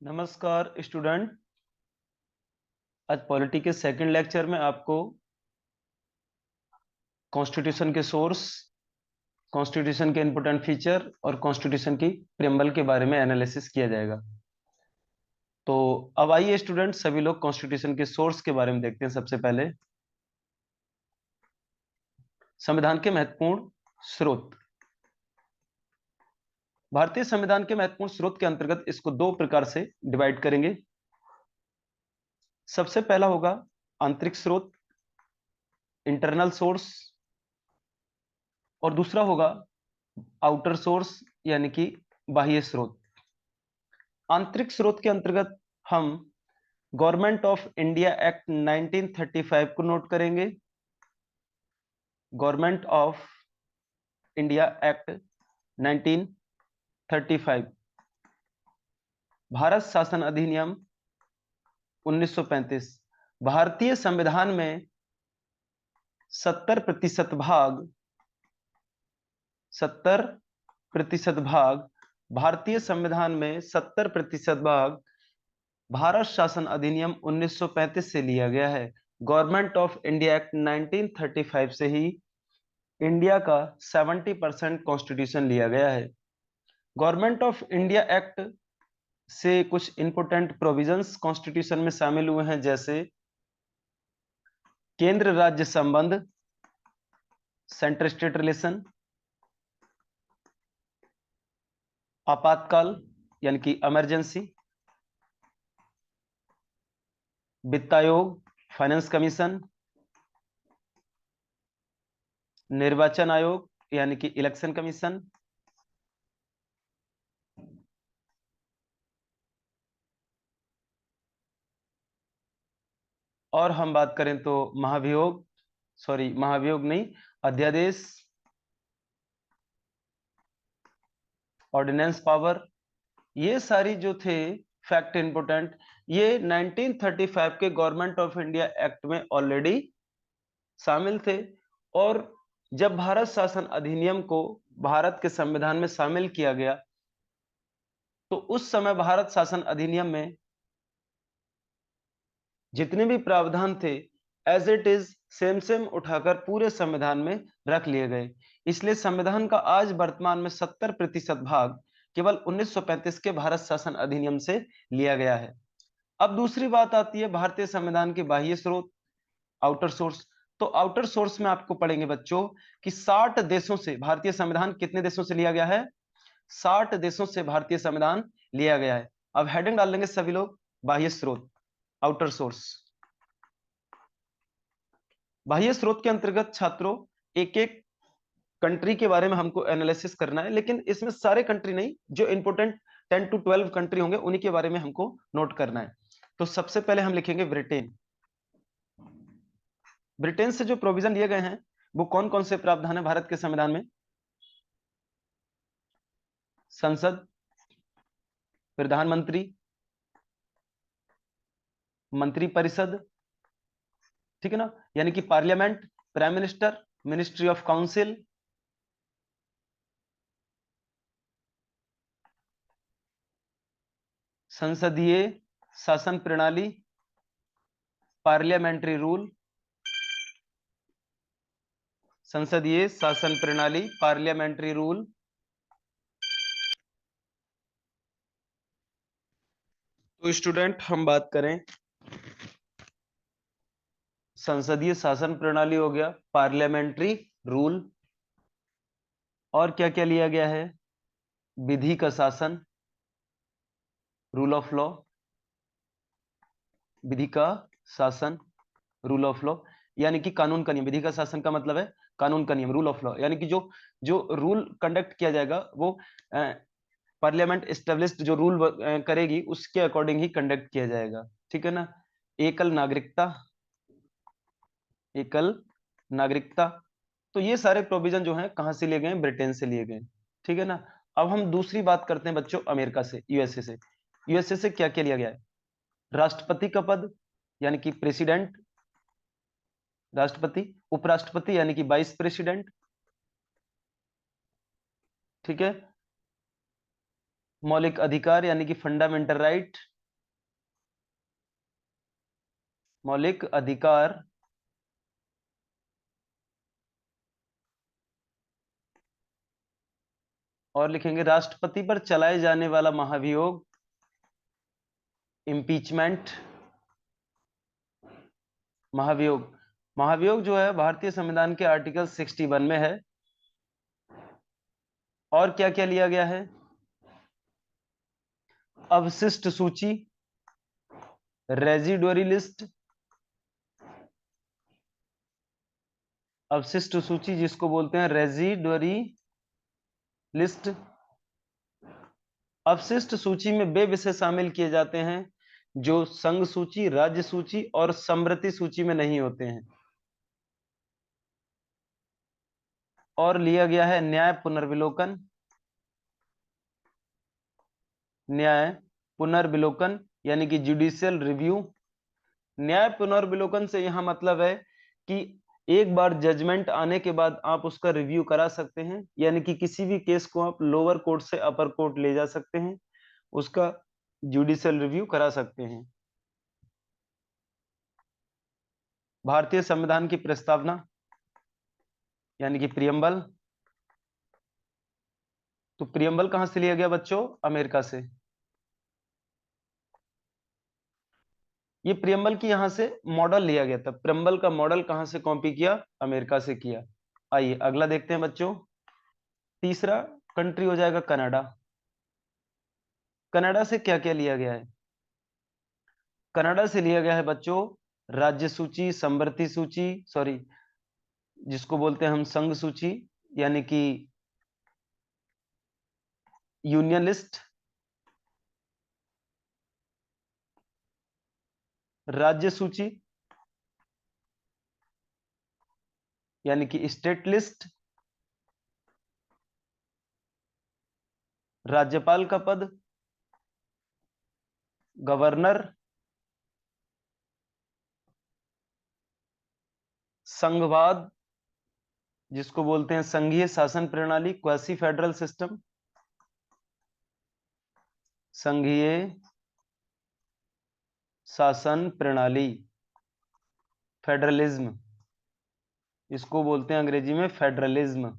नमस्कार स्टूडेंट। आज पॉलिटी के सेकंड लेक्चर में आपको कॉन्स्टिट्यूशन के सोर्स, कॉन्स्टिट्यूशन के इंपॉर्टेंट फीचर और कॉन्स्टिट्यूशन की प्रियम्बल के बारे में एनालिसिस किया जाएगा। तो अब आइए स्टूडेंट, सभी लोग कॉन्स्टिट्यूशन के सोर्स के बारे में देखते हैं। सबसे पहले संविधान के महत्वपूर्ण स्रोत। भारतीय संविधान के महत्वपूर्ण स्रोत के अंतर्गत इसको दो प्रकार से डिवाइड करेंगे। सबसे पहला होगा आंतरिक स्रोत, इंटरनल सोर्स, और दूसरा होगा आउटर सोर्स यानी कि बाह्य स्रोत। आंतरिक स्रोत के अंतर्गत हम गवर्नमेंट ऑफ इंडिया एक्ट 1935 को नोट करेंगे। Government of India act 1935, Bharat शासन अधिनियम 1935। भारतीय संविधान में 70% भाग, 70% भाग, भारतीय संविधान में 70% भाग भारत शासन अधिनियम 1935 से लिया गया है। गवर्नमेंट ऑफ इंडिया एक्ट 1935 से ही इंडिया का 70% कॉन्स्टिट्यूशन लिया गया है। गवर्नमेंट ऑफ इंडिया एक्ट से कुछ इंपोर्टेंट प्रोविजंस कॉन्स्टिट्यूशन में शामिल हुए हैं, जैसे केंद्र राज्य संबंध, सेंटर स्टेट रिलेशन, आपातकाल यानी कि इमरजेंसी, वित्त आयोग, फाइनेंस कमीशन, निर्वाचन आयोग यानी कि इलेक्शन कमीशन, और हम बात करें तो महाभियोग नहीं, अध्यादेश, ऑर्डिनेंस पावर। ये सारी जो थे फैक्ट इंपोर्टेंट, ये 1935 के गवर्नमेंट ऑफ इंडिया एक्ट में ऑलरेडी शामिल थे। और जब भारत शासन अधिनियम को भारत के संविधान में शामिल किया गया, तो उस समय भारत शासन अधिनियम में जितने भी प्रावधान थे as it is same same उठाकर पूरे संविधान में रख लिए गए। इसलिए संविधान का आज वर्तमान में 70% भाग केवल 1935 के भारत शासन अधिनियम से लिया गया है। अब दूसरी बात आती है भारतीय संविधान के बाह्य स्रोत, आउटर सोर्स। तो आउटर सोर्स में आपको पढ़ेंगे बच्चों कि 60 देशों से भारतीय संविधान कितने देशों से लिया गया है? 60 देशों से भारतीय संविधान लिया गया है। अब हेडिंग डाल लेंगे सभी लोग, बाह्य स्रोत, आउटर सोर्स। बाह्य स्रोत के अंतर्गत छात्रों एक एक कंट्री के बारे में हमको एनालिसिस करना है, लेकिन इसमें सारे कंट्री नहीं, जो इंपोर्टेंट 10 to 12 कंट्री होंगे उन्हीं के बारे में हमको नोट करना है। तो सबसे पहले हम लिखेंगे ब्रिटेन। ब्रिटेन से जो प्रोविजन लिए गए हैं वो कौन कौन से प्रावधान है भारत के संविधान में? संसद, प्रधानमंत्री, मंत्रिपरिषद, ठीक है ना, यानी कि parliament, prime minister, ministry of council, संसदीय शासन प्रणाली, पार्लियामेंट्री रूल, संसदीय शासन प्रणाली, पार्लियामेंट्री रूल। तो स्टूडेंट हम बात करें, संसदीय शासन प्रणाली हो गया, पार्लियामेंट्री रूल, और क्या क्या लिया गया है? विधि का शासन, रूल ऑफ लॉ, विधि का शासन, रूल ऑफ लॉ यानी कि कानून का नियम। विधि का शासन का मतलब है कानून का नियम, रूल ऑफ लॉ यानी कि जो जो रूल कंडक्ट किया जाएगा वो पार्लियामेंट एस्टेब्लिश्ड जो रूल करेगी उसके अकॉर्डिंग ही कंडक्ट किया जाएगा, ठीक है ना। एकल नागरिकता, एकल नागरिकता। तो ये सारे प्रोविजन जो हैं कहां से लिए गए? ब्रिटेन से लिए गए, ठीक है ना। अब हम दूसरी बात करते हैं बच्चों अमेरिका से, यूएसए से। यूएसए से क्या क्या लिया गया है? राष्ट्रपति का पद यानी कि प्रेसिडेंट, राष्ट्रपति, उपराष्ट्रपति यानी कि वाइस प्रेसिडेंट, ठीक है। मौलिक अधिकार यानी कि फंडामेंटल राइट, मौलिक अधिकार और लिखेंगे राष्ट्रपति पर चलाए जाने वाला महाभियोग, इम्पीचमेंट, महाभियोग। महाभियोग जो है भारतीय संविधान के आर्टिकल 61 में है। और क्या क्या लिया गया है? अवशिष्ट सूची, रेजिडुअरी लिस्ट, अवशिष्ट सूची जिसको बोलते हैं रेजिडुअरी लिस्ट। अवशिष्ट सूची में वे विषय शामिल किए जाते हैं जो संघ सूची, राज्य सूची और समवर्ती सूची में नहीं होते हैं। और लिया गया है न्याय पुनर्विलोकन, न्याय पुनर्विलोकन यानी कि जुडिशियल रिव्यू। न्याय पुनर्विलोकन से यहां मतलब है कि एक बार जजमेंट आने के बाद आप उसका रिव्यू करा सकते हैं, यानी कि किसी भी केस को आप लोअर कोर्ट से अपर कोर्ट ले जा सकते हैं, उसका जुडिशियल रिव्यू करा सकते हैं। भारतीय संविधान की प्रस्तावना यानी कि प्रियम्बल। तो प्रियम्बल कहां से लिया गया बच्चों? अमेरिका से। ये प्रियम्बल की यहां से मॉडल लिया गया था। प्रियम्बल का मॉडल कहां से कॉपी किया? अमेरिका से किया। आइए अगला देखते हैं बच्चों। तीसरा कंट्री हो जाएगा कनाडा। कनाडा से क्या क्या लिया गया है? कनाडा से लिया गया है बच्चों राज्य सूची, समवर्ती सूची, सॉरी जिसको बोलते हैं हम संघ सूची यानी कि यूनियन लिस्ट, राज्य सूची यानी कि स्टेट लिस्ट, राज्यपाल का पद, गवर्नर, संघवाद जिसको बोलते हैं संघीय शासन प्रणाली, क्वासी फेडरल सिस्टम, संघीय शासन प्रणाली, फेडरलिज्म, इसको बोलते हैं अंग्रेजी में फेडरलिज्म।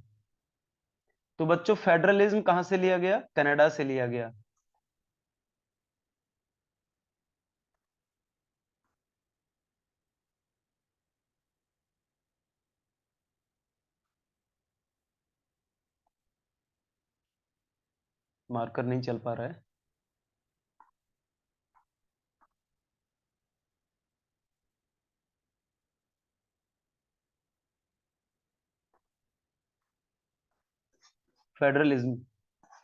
तो बच्चों फेडरलिज्म कहां से लिया गया? कनाडा से लिया गया। मार्कर नहीं चल पा रहा है। फेडरलिज्म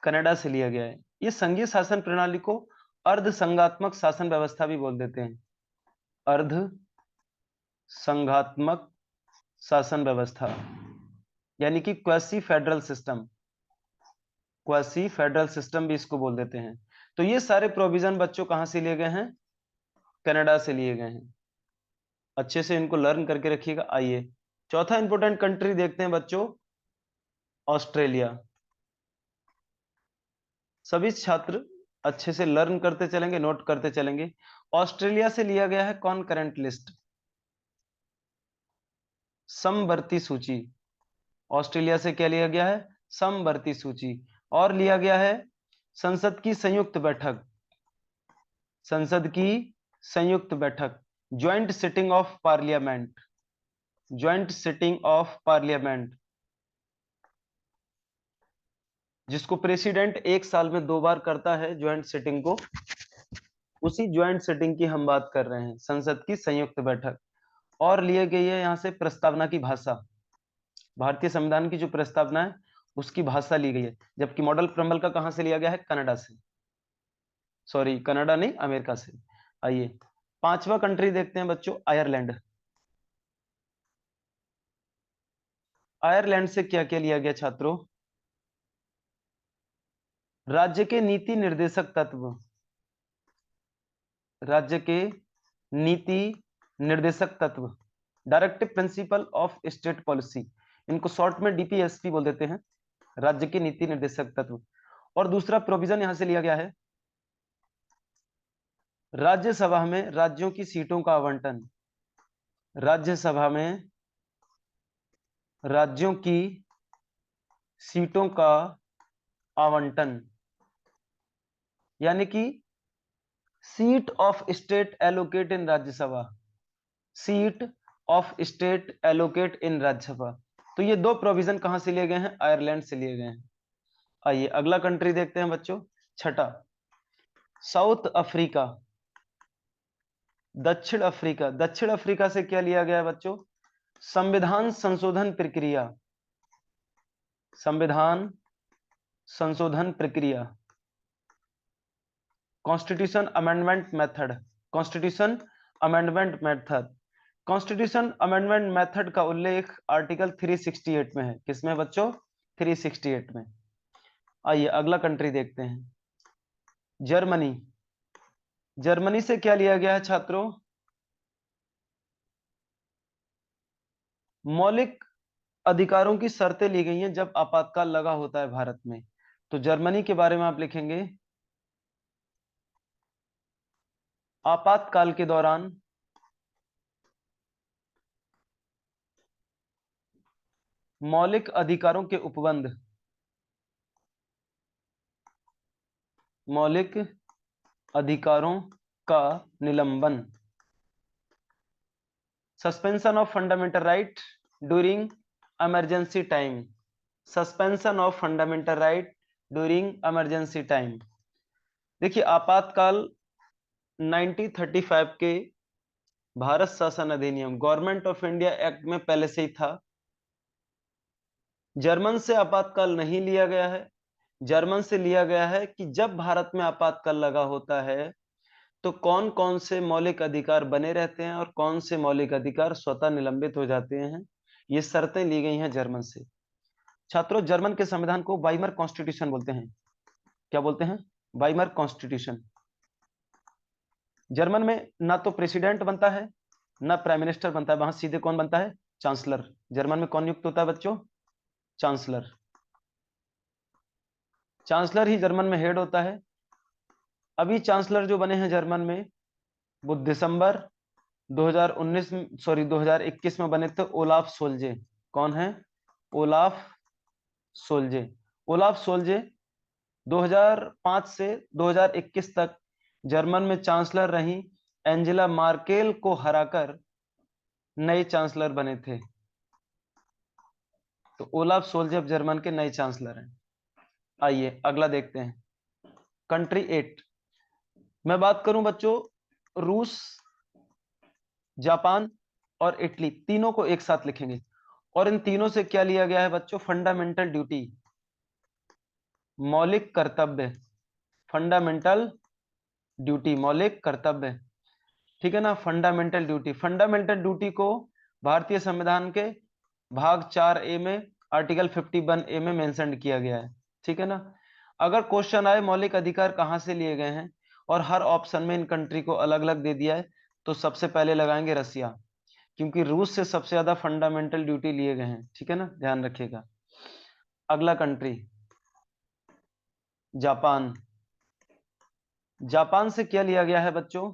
कनाडा से लिया गया है। ये संघीय शासन प्रणाली को अर्ध संघात्मक शासन व्यवस्था भी बोल देते हैं। अर्ध संघात्मक शासन व्यवस्था यानी कि quasi federal system, quasi federal system भी इसको बोल देते हैं। तो ये सारे प्रोविजन बच्चों कहां से लिए गए हैं? कनाडा से लिए गए हैं। अच्छे से इनको लर्न करके रखिएगा। आइए चौथा इंपोर्टेंट कंट्री देखते हैं बच्चों, ऑस्ट्रेलिया। सभी छात्र अच्छे से लर्न करते चलेंगे, नोट करते चलेंगे। ऑस्ट्रेलिया से लिया गया है कौन करंट लिस्ट? समवर्ती सूची। ऑस्ट्रेलिया से क्या लिया गया है? समवर्ती सूची। और लिया गया है संसद की संयुक्त बैठक, संसद की संयुक्त बैठक, joint sitting of parliament, joint sitting of parliament जिसको प्रेसिडेंट एक साल में 2 बार करता है ज्वाइंट सिटिंग को, उसी ज्वाइंट सिटिंग की हम बात कर रहे हैं, संसद की संयुक्त बैठक। और लिए गई है यहां से प्रस्तावना की भाषा, भारतीय संविधान की जो प्रस्तावना है उसकी भाषा ली गई है। जबकि मॉडल प्रमल का कहां से लिया गया है? कनाडा से, सॉरी कनाडा नहीं अमेरिका से। आइए पांचवा कंट्री देखते हैं बच्चों, आयरलैंड। आयरलैंड से क्या क्या लिया गया छात्रों? राज्य के नीति निर्देशक तत्व, राज्य के नीति निर्देशक तत्व, directive principle of state policy, इनको शॉर्ट में डीपीएसपी बोल देते हैं, राज्य के नीति निर्देशक तत्व। और दूसरा प्रोविजन यहां से लिया गया है, राज्यसभा में राज्यों की सीटों का आवंटन, राज्यसभा में राज्यों की सीटों का आवंटन, यानी कि seat of state allocate in Rajya Sabha, seat of state allocate in Rajya Sabha. तो ये दो प्रोविजन कहां से लिए गए हैं? आयरलैंड से लिए गए हैं। आइए अगला कंट्री देखते हैं बच्चों, छठा, साउथ अफ्रीका। दक्षिण अफ्रीका, दक्षिण अफ्रीका से क्या लिया गया है बच्चों? संविधान संशोधन प्रक्रिया, संविधान संशोधन प्रक्रिया, constitution amendment method, constitution amendment method. Constitution amendment method का उल्लेख आर्टिकल 368 में है। किसमें बच्चों? 368 में। आइए अगला कंट्री देखते हैं, जर्मनी। जर्मनी से क्या लिया गया है छात्रों? मौलिक अधिकारों की शर्तें ली गई हैं जब आपातकाल लगा होता है भारत में। तो जर्मनी के बारे में आप लिखेंगे, आपातकाल के दौरान मौलिक अधिकारों के उपबंध, मौलिक अधिकारों का निलंबन, suspension of fundamental right during emergency time, suspension of fundamental right during emergency time. देखिए आपातकाल 1935 के भारत शासन अधिनियम, गवर्नमेंट ऑफ इंडिया एक्ट में पहले से ही था। जर्मन से आपातकाल नहीं लिया गया है। जर्मन से लिया गया है कि जब भारत में आपातकाल लगा होता है तो कौन कौन से मौलिक अधिकार बने रहते हैं और कौन से मौलिक अधिकार स्वतः निलंबित हो जाते हैं। ये शर्तें ली गई हैं जर्मन से। छात्रों जर्मन के संविधान को वाइमर कॉन्स्टिट्यूशन बोलते हैं। क्या बोलते हैं? Weimar constitution. जर्मन में ना तो प्रेसिडेंट बनता है ना प्राइम मिनिस्टर बनता है, वहां सीधे कौन बनता है? चांसलर। जर्मन में कौन नियुक्त होता है बच्चों? चांसलर। चांसलर ही जर्मन में हेड होता है। अभी चांसलर जो बने हैं जर्मन में वो दिसंबर 2019 सॉरी 2021 में बने थे, ओलाफ सोल्जे। कौन है? ओलाफ सोल्जे। ओलाफ सोल्जे 2005 से 2021 तक जर्मन में चांसलर रही। एंजेला मार्केल को हराकर नए चांसलर बने थे। तो ओलाफ सोल्जे अब जर्मन के नए चांसलर हैं। आइए अगला देखते हैं, कंट्री 8। मैं बात करूं बच्चों, रूस, जापान और इटली, तीनों को एक साथ लिखेंगे। और इन तीनों से क्या लिया गया है बच्चों? फंडामेंटल ड्यूटी, मौलिक कर्तव्य, फंडामेंटल ड्यूटी, मौलिक कर्तव्य। ठीक है ना? फंडामेंटल ड्यूटी, फंडामेंटल ड्यूटी को भारतीय संविधान के भाग 4A में आर्टिकल 51A में मेंशन किया गया है। ठीक है ना? अगर क्वेश्चन आए मौलिक अधिकार कहां से लिए गए हैं और हर ऑप्शन में इन कंट्री को अलग अलग दे दिया है, तो सबसे पहले लगाएंगे रसिया, क्योंकि रूस से सबसे ज्यादा फंडामेंटल ड्यूटी लिए गए हैं। ठीक है ना? ध्यान रखिएगा। अगला कंट्री जापान। जापान से क्या लिया गया है बच्चों?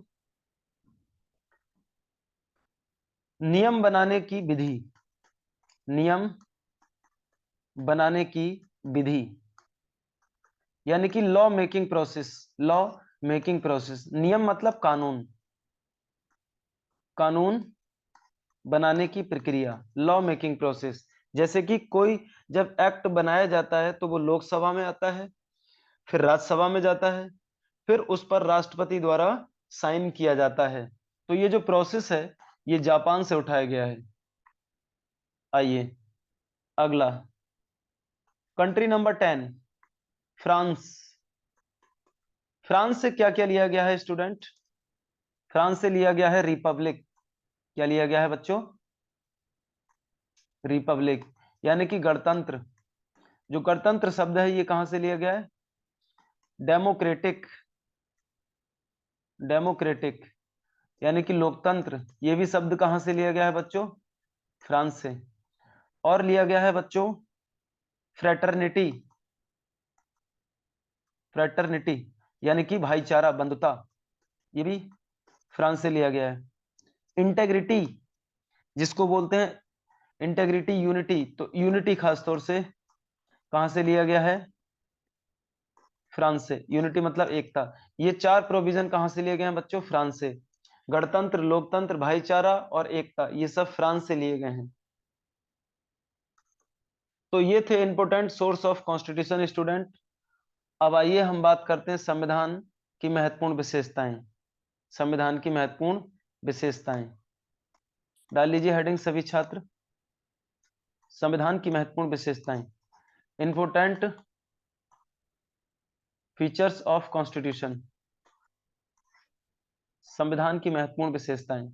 नियम बनाने की विधि, नियम बनाने की विधि, यानी कि law making process, law making process. नियम मतलब कानून, कानून बनाने की प्रक्रिया, लॉ मेकिंग प्रोसेस। जैसे कि कोई जब एक्ट बनाया जाता है तो वो लोकसभा में आता है, फिर राज्यसभा में जाता है, फिर उस पर राष्ट्रपति द्वारा साइन किया जाता है। तो ये जो प्रोसेस है ये जापान से उठाया गया है। आइए अगला, कंट्री नंबर 10, फ्रांस। फ्रांस से क्या क्या लिया गया है स्टूडेंट? फ्रांस से लिया गया है रिपब्लिक। क्या लिया गया है बच्चों? रिपब्लिक, यानी कि गणतंत्र। जो गणतंत्र शब्द है ये कहां से लिया गया है? डेमोक्रेटिक, डेमोक्रेटिक यानी कि लोकतंत्र। ये भी शब्द कहां से लिया गया है बच्चों? फ्रांस से। और लिया गया है बच्चों फ्रेटर्निटी, फ्रेटर्निटी यानी कि भाईचारा, बंधुता। ये भी फ्रांस से लिया गया है। इंटेग्रिटी, जिसको बोलते हैं इंटेग्रिटी यूनिटी। तो यूनिटी खासतौर से कहां से लिया गया है? फ्रांस से। यूनिटी मतलब एकता। ये 4 प्रोविजन कहां से लिए गए हैं बच्चों? फ्रांस से। गणतंत्र, लोकतंत्र, भाईचारा और एकता, ये सब फ्रांस से लिए गए हैं। तो ये थे important source of constitution student. अब आइए हम बात करते हैं संविधान की महत्वपूर्ण विशेषताएं। संविधान की महत्वपूर्ण विशेषताएं डाल लीजिए हेडिंग सभी छात्र। संविधान की महत्वपूर्ण विशेषताएं, इंपोर्टेंट फीचर्स ऑफ कॉन्स्टिट्यूशन। संविधान की महत्वपूर्ण विशेषताएं।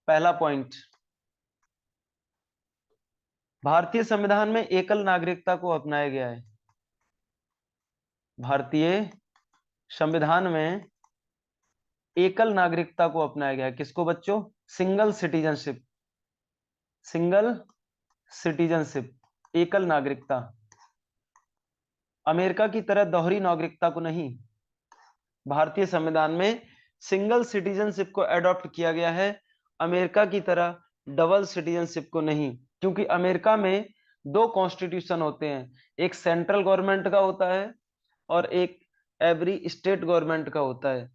पहला पॉइंट, भारतीय संविधान में एकल नागरिकता को अपनाया गया है। भारतीय संविधान में एकल नागरिकता को अपनाया गया है। किसको बच्चों? Single citizenship. सिंगल सिटीजनशिप, एकल नागरिकता। अमेरिका की तरह दोहरी नागरिकता को नहीं। भारतीय संविधान में सिंगल सिटीजनशिप को एडॉप्ट किया गया है, अमेरिका की तरह डबल सिटीजनशिप को नहीं। क्योंकि अमेरिका में 2 कॉन्स्टिट्यूशन होते हैं, एक सेंट्रल गवर्नमेंट का होता है और एक एवरी स्टेट गवर्नमेंट का होता है।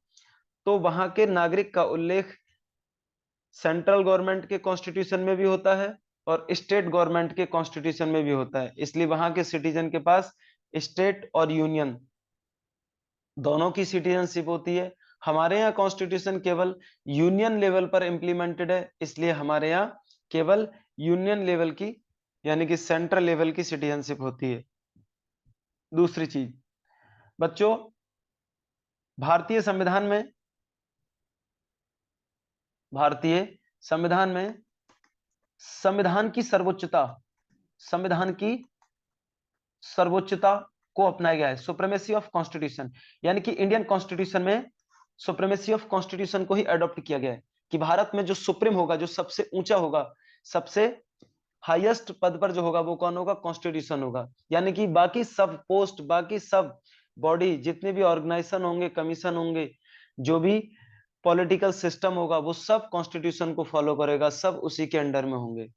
तो वहां के नागरिक का उल्लेख सेंट्रल गवर्नमेंट के कॉन्स्टिट्यूशन में भी होता है और स्टेट गवर्नमेंट के कॉन्स्टिट्यूशन में भी होता है। इसलिए वहां के सिटीजन के पास स्टेट और यूनियन दोनों की सिटीजनशिप होती है। हमारे यहाँ कॉन्स्टिट्यूशन केवल यूनियन लेवल पर इम्प्लीमेंटेड है, इसलिए हमारे यहाँ केवल यूनियन लेवल की यानी कि सेंट्रल लेवल की सिटीजनशिप होती है। दूसरी चीज बच्चों, भारतीय संविधान में भारतीय संविधान में संविधान की सर्वोच्चता, संविधान की सर्वोच्चता को अपनाया गया है। सुप्रीमेसी ऑफ कॉन्स्टिट्यूशन, यानी कि इंडियन कॉन्स्टिट्यूशन में सुप्रीमेसी ऑफ कॉन्स्टिट्यूशन को ही अडॉप्ट किया गया है कि भारत में जो सुप्रीम होगा, जो सबसे ऊंचा होगा, सबसे हाईएस्ट पद पर जो होगा वो कौन होगा? कॉन्स्टिट्यूशन होगा। यानी कि बाकी सब पोस्ट, बाकी सब बॉडी, जितने भी ऑर्गेनाइजेशन होंगे, कमीशन होंगे, जो भी पॉलिटिकल सिस्टम होगा, वो सब कॉन्स्टिट्यूशन को फॉलो करेगा, सब उसी के अंडर में होंगे।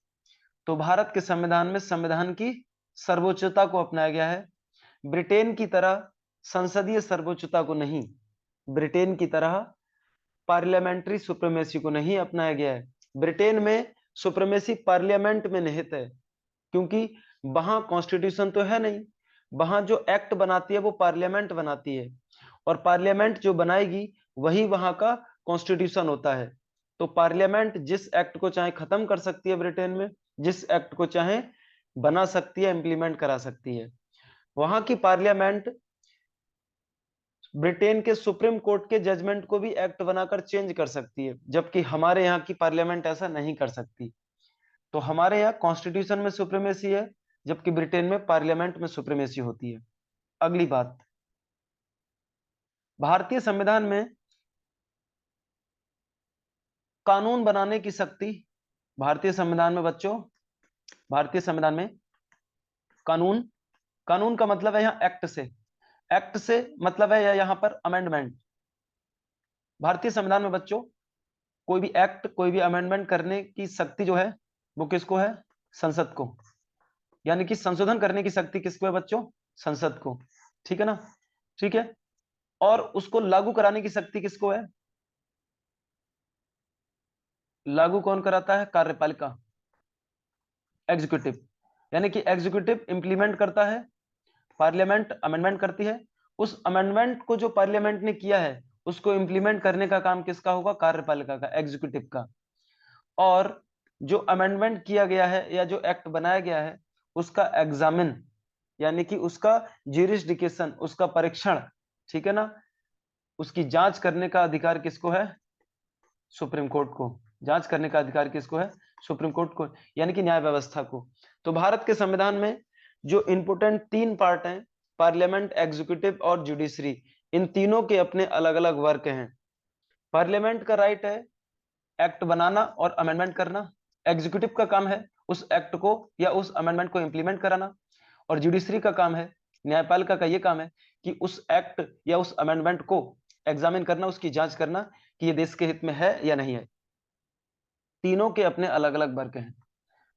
तो भारत के संविधान में संविधान की सर्वोच्चता को अपनाया गया है। ब्रिटेन की तरह संसदीय सर्वोच्चता को नहीं, ब्रिटेन की तरह पार्लियामेंट्री सुप्रीमेसी को नहीं अपनाया गया है। ब्रिटेन में सुप्रीमेसी पार्लियामेंट में निहित है, क्योंकि वहां कॉन्स्टिट्यूशन तो है नहीं, वहां जो एक्ट बनाती है वो पार्लियामेंट बनाती है, और पार्लियामेंट जो बनाएगी वही वहां का कॉन्स्टिट्यूशन होता है। तो पार्लियामेंट जिस एक्ट को चाहे खत्म कर सकती है ब्रिटेन में, जिस एक्ट को चाहे बना सकती है, इंप्लीमेंट करा सकती है। वहां की पार्लियामेंट ब्रिटेन के सुप्रीम कोर्ट के जजमेंट को भी एक्ट बनाकर चेंज कर सकती है, जबकि हमारे यहाँ की पार्लियामेंट ऐसा नहीं कर सकती। तो हमारे यहाँ कॉन्स्टिट्यूशन में सुप्रीमेसी है, जबकि ब्रिटेन में पार्लियामेंट में सुप्रीमेसी होती है। अगली बात, भारतीय संविधान में कानून बनाने की शक्ति, भारतीय संविधान में बच्चों, भारतीय संविधान में कानून, कानून का मतलब है यहाँ एक्ट से, एक्ट से मतलब है यहाँ पर अमेंडमेंट। भारतीय संविधान में बच्चों कोई भी एक्ट, कोई भी अमेंडमेंट करने की शक्ति जो है वो किसको है? संसद को। यानी कि संशोधन करने की शक्ति किसको है बच्चों? संसद को। ठीक है ना? ठीक है। और उसको लागू कराने की शक्ति किसको है? लागू कौन कराता है? कार्यपालिका, एग्जीक्यूटिव। यानी कि एग्जीक्यूटिव इंप्लीमेंट करता है, पार्लियामेंट अमेंडमेंट करती है। उस अमेंडमेंट को जो पार्लियामेंट ने किया है उसको इंप्लीमेंट करने का काम किसका होगा? कार्यपालिका का, एग्जीक्यूटिव का। और जो अमेंडमेंट किया गया है या जो एक्ट बनाया गया है उसका एग्जामिन, यानी कि उसका ज्यूरिसडिक्शन, उसका परीक्षण, ठीक है ना, उसकी जांच करने का अधिकार किसको है? सुप्रीम कोर्ट को। जांच करने का अधिकार किसको है? सुप्रीम कोर्ट को, यानी कि न्याय व्यवस्था को। तो भारत के संविधान में जो इंपोर्टेंट 3 पार्ट हैं, पार्लियामेंट, एग्जीक्यूटिव और जुडिशरी, इन तीनों के अपने अलग अलग वर्क हैं। पार्लियामेंट का राइट है एक्ट बनाना और अमेंडमेंट करना, एग्जीक्यूटिव का काम है उस एक्ट को या उस अमेंडमेंट को इंप्लीमेंट कराना, और जुडिशरी का काम है, न्यायपालिका का ये काम है कि उस एक्ट या उस अमेंडमेंट को एग्जामिन करना, उसकी जांच करना कि ये देश के हित में है या नहीं है। तीनों के अपने अलग अलग वर्ग हैं।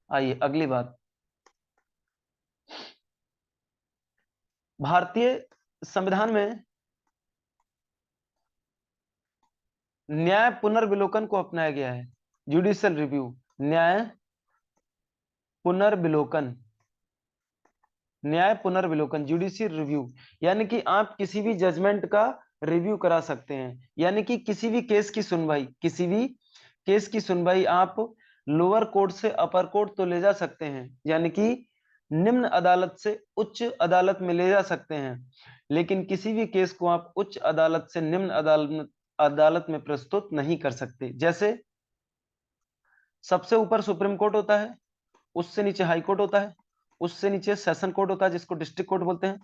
आइए अगली बात, भारतीय संविधान में न्याय पुनर्विलोकन को अपनाया गया है। जुडिशियल रिव्यू, न्याय पुनर्विलोकन, न्याय पुनर्विलोकन, जुडिशियल रिव्यू, यानी कि आप किसी भी जजमेंट का रिव्यू करा सकते हैं। यानी कि किसी भी केस की सुनवाई, किसी भी केस की सुनवाई आप लोअर कोर्ट से अपर कोर्ट तो ले जा सकते हैं, यानी कि निम्न अदालत से उच्च अदालत में ले जा सकते हैं, लेकिन किसी भी केस को आप उच्च अदालत से निम्न अदालत में प्रस्तुत नहीं कर सकते। जैसे सबसे ऊपर सुप्रीम कोर्ट होता है, उससे नीचे हाई कोर्ट होता है, उससे नीचे सेशन कोर्ट होता है जिसको डिस्ट्रिक्ट कोर्ट बोलते हैं,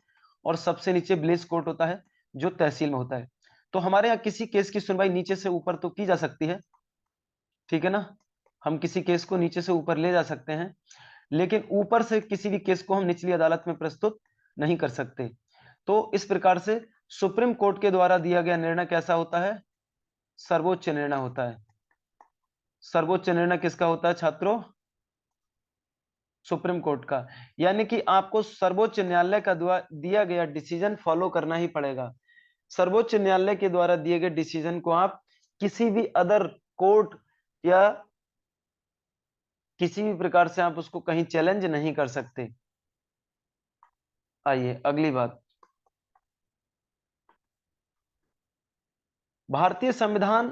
और सबसे नीचे विलेज कोर्ट होता है जो तहसील में होता है। तो हमारे यहाँ किसी केस की सुनवाई नीचे से ऊपर तो की जा सकती है, ठीक है ना, हम किसी केस को नीचे से ऊपर ले जा सकते हैं, लेकिन ऊपर से किसी भी केस को हम निचली अदालत में प्रस्तुत नहीं कर सकते। तो इस प्रकार से सुप्रीम कोर्ट के द्वारा दिया गया निर्णय कैसा होता है? सर्वोच्च निर्णय होता है। सर्वोच्च निर्णय किसका होता है छात्रों? सुप्रीम कोर्ट का। यानी कि आपको सर्वोच्च न्यायालय का दिया गया डिसीजन फॉलो करना ही पड़ेगा। सर्वोच्च न्यायालय के द्वारा दिए गए डिसीजन को आप किसी भी अदर कोर्ट या किसी भी प्रकार से आप उसको कहीं चैलेंज नहीं कर सकते। आइए अगली बात, भारतीय संविधान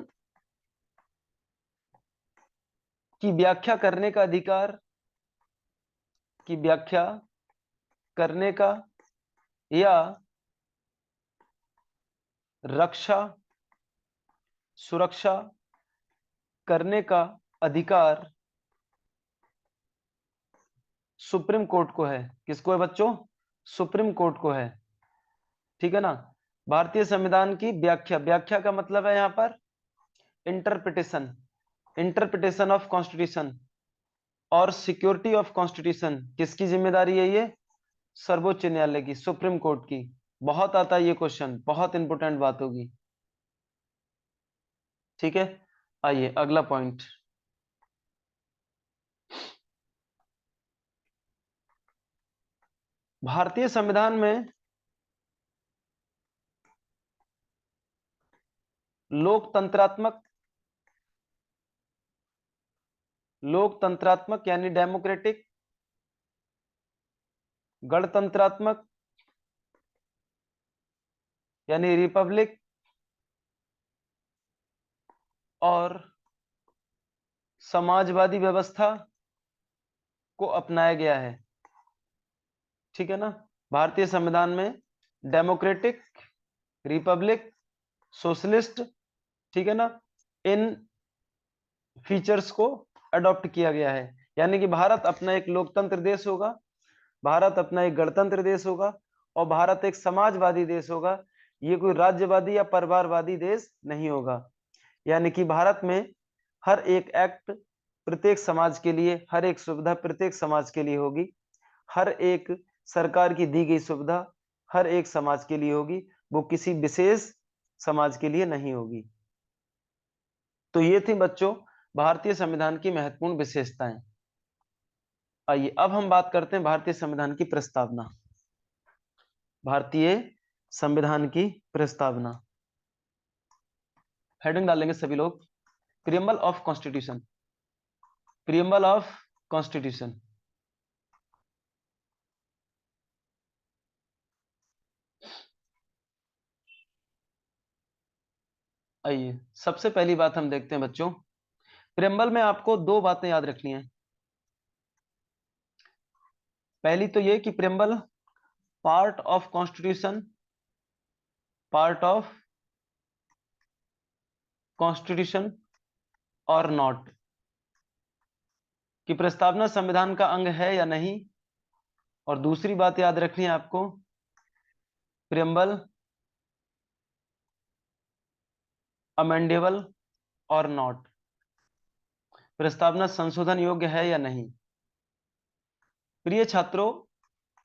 की व्याख्या करने का अधिकार, की व्याख्या करने का या रक्षा सुरक्षा करने का अधिकार सुप्रीम कोर्ट को है। किसको है बच्चों? सुप्रीम कोर्ट को है, ठीक है ना। भारतीय संविधान की व्याख्या, व्याख्या का मतलब है यहां पर इंटरप्रिटेशन, इंटरप्रिटेशन ऑफ कॉन्स्टिट्यूशन और सिक्योरिटी ऑफ कॉन्स्टिट्यूशन किसकी जिम्मेदारी है? ये सर्वोच्च न्यायालय की, सुप्रीम कोर्ट की। बहुत आता है ये क्वेश्चन, बहुत इंपोर्टेंट बात होगी, ठीक है। आइए अगला पॉइंट, भारतीय संविधान में लोकतंत्रात्मक, लोकतंत्रात्मक यानी डेमोक्रेटिक, गणतंत्रात्मक यानी रिपब्लिक, और समाजवादी व्यवस्था को अपनाया गया है, ठीक है ना। भारतीय संविधान में डेमोक्रेटिक, रिपब्लिक, सोशलिस्ट, ठीक है ना, इन फीचर्स को अडॉप्ट किया गया है। यानी कि भारत अपना एक लोकतंत्र देश होगा, भारत अपना एक गणतंत्र देश होगा, और भारत एक समाजवादी देश होगा। ये कोई राज्यवादी या परिवारवादी देश नहीं होगा। यानी कि भारत में हर एक एक्ट प्रत्येक समाज के लिए, हर एक सुविधा प्रत्येक समाज के लिए होगी, हर एक सरकार की दी गई सुविधा हर एक समाज के लिए होगी, वो किसी विशेष समाज के लिए नहीं होगी। तो ये थी बच्चों भारतीय संविधान की महत्वपूर्ण विशेषताएं। आइए अब हम बात करते हैं भारतीय संविधान की प्रस्तावना। भारतीय संविधान की प्रस्तावना, हेडिंग डालेंगे सभी लोग, preamble of constitution, preamble of constitution. आइए सबसे पहली बात हम देखते हैं बच्चों, प्रियम्बल में आपको दो बातें याद रखनी है। पहली तो ये कि preamble part of constitution, part of constitution और नॉट, कि प्रस्तावना संविधान का अंग है या नहीं। और दूसरी बात याद रखनी है आपको, प्रियम्बल अमेंडेबल और नॉट, प्रस्तावना संशोधन योग्य है या नहीं। प्रिय छात्रों,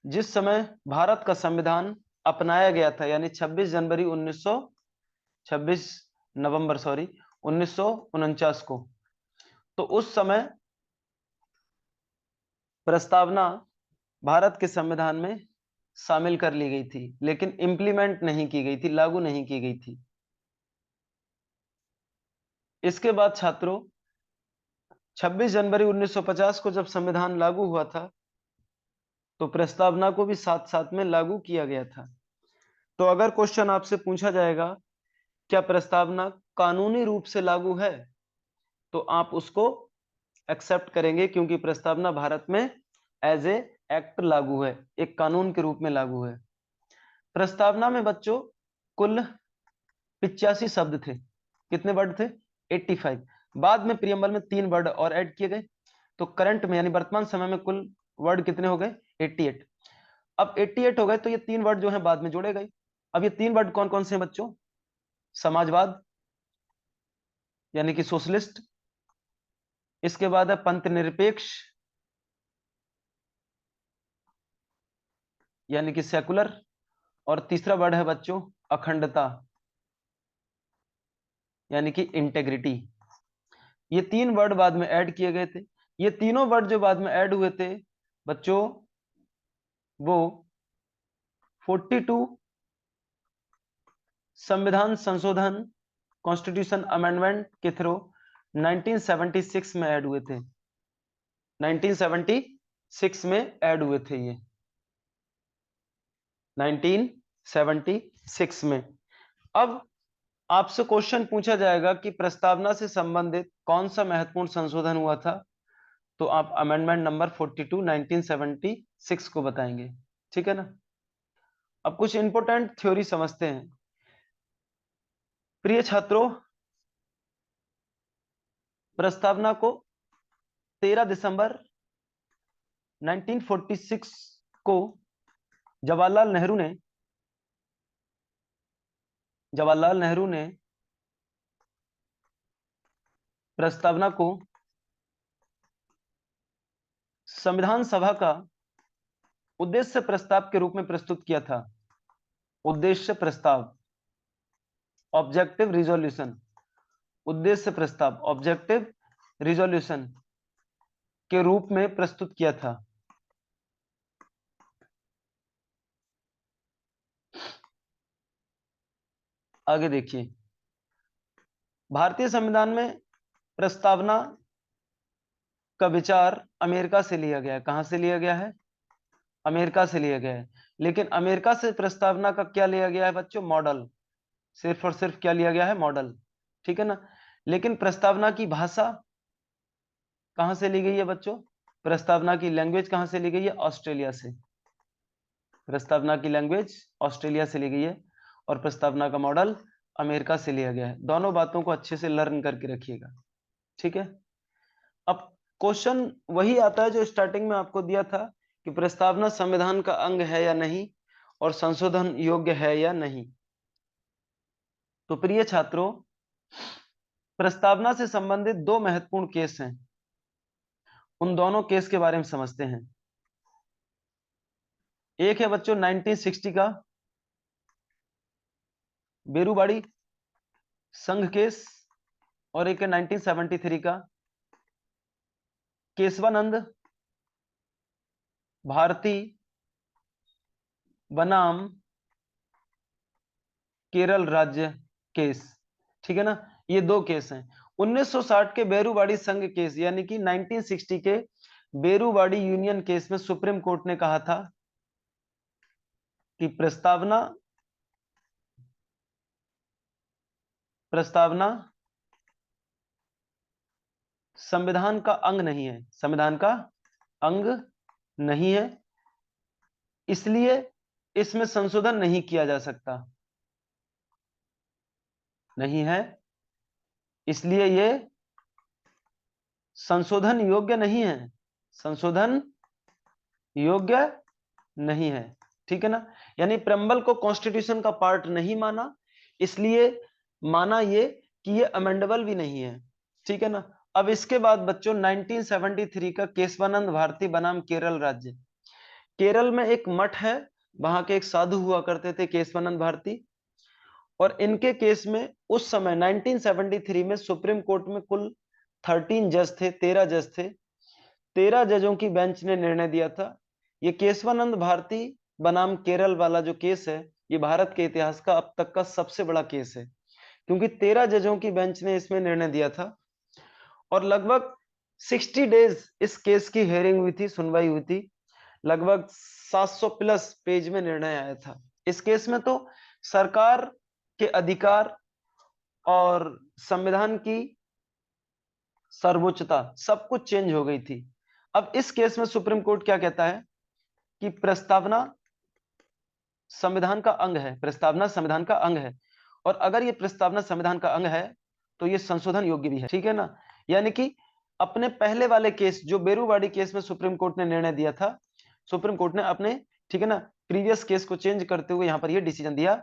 जिस समय भारत का संविधान अपनाया गया था, यानी 26 जनवरी 26 नवंबर 1949 को, तो उस समय प्रस्तावना भारत के संविधान में शामिल कर ली गई थी, लेकिन इंप्लीमेंट नहीं की गई थी, लागू नहीं की गई थी। इसके बाद छात्रों 26 जनवरी 1950 को जब संविधान लागू हुआ था, तो प्रस्तावना को भी साथ साथ में लागू किया गया था। तो अगर क्वेश्चन आपसे पूछा जाएगा क्या प्रस्तावना कानूनी रूप से लागू है, तो आप उसको एक्सेप्ट करेंगे, क्योंकि प्रस्तावना भारत में एज ए एक्ट लागू है, एक कानून के रूप में लागू है। प्रस्तावना में बच्चों कुल 85 शब्द थे। कितने वर्ड थे? 85। बाद में प्रियम्बल में 3 वर्ड और ऐड किए गए, तो करंट में यानी वर्तमान समय में कुल वर्ड कितने हो गए? 88। अब 88 हो गए तो ये 3 वर्ड जो है बाद में जोड़े गए। अब ये 3 वर्ड कौन कौन से हैं बच्चों? समाजवाद यानी कि सोशलिस्ट, इसके बाद है पंथ निरपेक्ष यानी कि सेकुलर, और तीसरा वर्ड है बच्चों अखंडता यानी कि इंटेग्रिटी। ये 3 वर्ड बाद में ऐड किए गए थे। ये तीनों वर्ड जो बाद में ऐड हुए थे बच्चों, वो 42 संविधान संशोधन कॉन्स्टिट्यूशन अमेंडमेंट के थ्रू 1976 में ऐड हुए थे। 1976 में ऐड हुए थे ये, 1976 में। अब आपसे क्वेश्चन पूछा जाएगा कि प्रस्तावना से संबंधित कौन सा महत्वपूर्ण संशोधन हुआ था, तो आप अमेंडमेंट नंबर 42 1976 को बताएंगे। ठीक है ना। अब कुछ इंपोर्टेंट थ्योरी समझते हैं। प्रिय छात्रों, प्रस्तावना को 13 दिसंबर 1946 को जवाहरलाल नेहरू ने प्रस्तावना को संविधान सभा का उद्देश्य प्रस्ताव के रूप में प्रस्तुत किया था। उद्देश्य प्रस्ताव, ऑब्जेक्टिव रिजोल्यूशन, उद्देश्य प्रस्ताव ऑब्जेक्टिव रिजोल्यूशन के रूप में प्रस्तुत किया था। आगे देखिए, भारतीय संविधान में प्रस्तावना का विचार अमेरिका से लिया गया है। कहां से लिया गया है? अमेरिका से लिया गया है। लेकिन अमेरिका से प्रस्तावना का क्या लिया गया है बच्चों? मॉडल। सिर्फ और सिर्फ क्या लिया गया है? मॉडल। ठीक है ना। लेकिन प्रस्तावना की भाषा कहां से ली गई है बच्चों? प्रस्तावना की लैंग्वेज कहां से ली गई है? ऑस्ट्रेलिया से। प्रस्तावना की लैंग्वेज ऑस्ट्रेलिया से ली गई है और प्रस्तावना का मॉडल अमेरिका से लिया गया है। दोनों बातों को अच्छे से लर्न करके रखिएगा। ठीक है। अब क्वेश्चन वही आता है जो स्टार्टिंग में आपको दिया था कि प्रस्तावना संविधान का अंग है या नहीं और संशोधन योग्य है या नहीं। तो प्रिय छात्रों, प्रस्तावना से संबंधित 2 महत्वपूर्ण केस हैं। उन दोनों केस के बारे में समझते हैं। एक है बच्चों 1960 का बेरूबाड़ी संघ केस, और एक है 1973 का केशवानंद भारती बनाम केरल राज्य केस। ठीक है ना। ये 2 केस हैं। 1960 के बेरूबाड़ी संघ केस यानी कि 1960 के बेरूबाड़ी यूनियन केस में सुप्रीम कोर्ट ने कहा था कि प्रस्तावना संविधान का अंग नहीं है, संविधान का अंग नहीं है, इसलिए इसमें संशोधन नहीं किया जा सकता। नहीं है, इसलिए ये संशोधन योग्य नहीं है, संशोधन योग्य नहीं है। ठीक है ना। यानी प्रेम्बल को कॉन्स्टिट्यूशन का पार्ट नहीं माना, इसलिए माना ये कि ये अमेंडेबल भी नहीं है। ठीक है ना। अब इसके बाद बच्चों 1973 का केशवानंद भारती बनाम केरल राज्य। केरल में एक मठ है, वहां के एक साधु हुआ करते थे केशवानंद भारती, और इनके केस में उस समय 1973 में सुप्रीम कोर्ट में कुल 13 जज थे, 13 जज थे। 13 जजों की बेंच ने निर्णय दिया था। ये केशवानंद भारती बनाम केरल वाला जो केस है, ये भारत के इतिहास का अब तक का सबसे बड़ा केस है, क्योंकि 13 जजों की बेंच ने इसमें निर्णय दिया था और लगभग 60 डेज इस केस की हेयरिंग हुई थी, सुनवाई हुई थी। लगभग 700 प्लस पेज में निर्णय आया था। इस केस में तो सरकार के अधिकार और संविधान की सर्वोच्चता सब कुछ चेंज हो गई थी। अब इस केस में सुप्रीम कोर्ट क्या कहता है कि प्रस्तावना संविधान का अंग है, प्रस्तावना संविधान का अंग है, और अगर ये प्रस्तावना संविधान का अंग है तो ये संशोधन योग्य भी है, ठीक है ना। यानी कि अपने पहले वाले केस, जो बेरूवाड़ी केस में सुप्रीम कोर्ट ने निर्णय दिया था, सुप्रीम कोर्ट ने अपने, ठीक है ना, प्रीवियस केस को चेंज करते हुए यहां पर यह डिसीजन दिया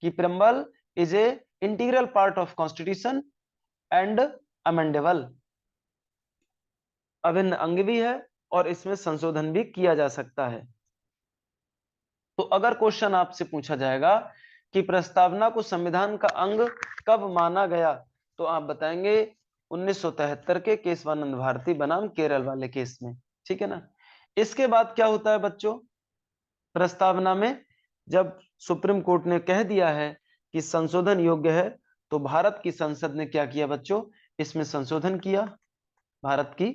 कि preamble is a integral part of constitution and amendable, अभिन्न अंग भी है और इसमें संशोधन भी किया जा सकता है। तो अगर क्वेश्चन आपसे पूछा जाएगा कि प्रस्तावना को संविधान का अंग कब माना गया, तो आप बताएंगे 1973 के केशवानंद भारती बनाम केरल वाले केस में, ठीक है ना। इसके बाद क्या होता है बच्चों, प्रस्तावना में जब सुप्रीम कोर्ट ने कह दिया है कि संशोधन योग्य है, तो भारत की संसद ने क्या किया बच्चों, इसमें संशोधन किया। भारत की